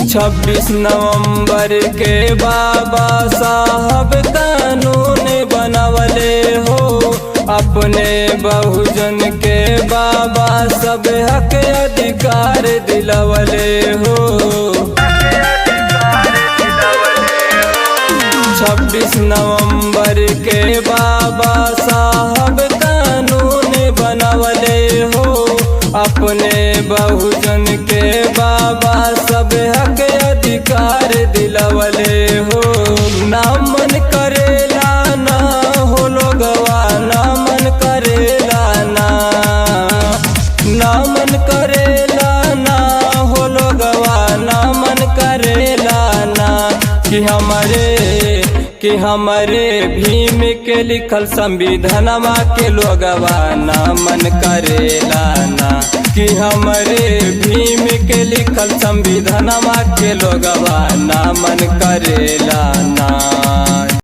26 नवंबर के बाबा साहब कानून बनवले हो, अपने बहुजन के बाबा सब हक अधिकार दिलवले हो। 26 नवंबर के बाबा साहब कानून बनवले हो, अपने बहुजन के बाबा सब हक अधिकार दिलवले हो। ना मन करेला ना हो लोगवा, ना मन करेला ना मन करेला ना हो लोगवा, ना मन करेला ना कि हमारे भीम के लिखल संविधानमा के लोगवा ना मन करेला ना, कि हमारे भीम के लिखल संविधानमा के लोगवा ना मन करेला ना।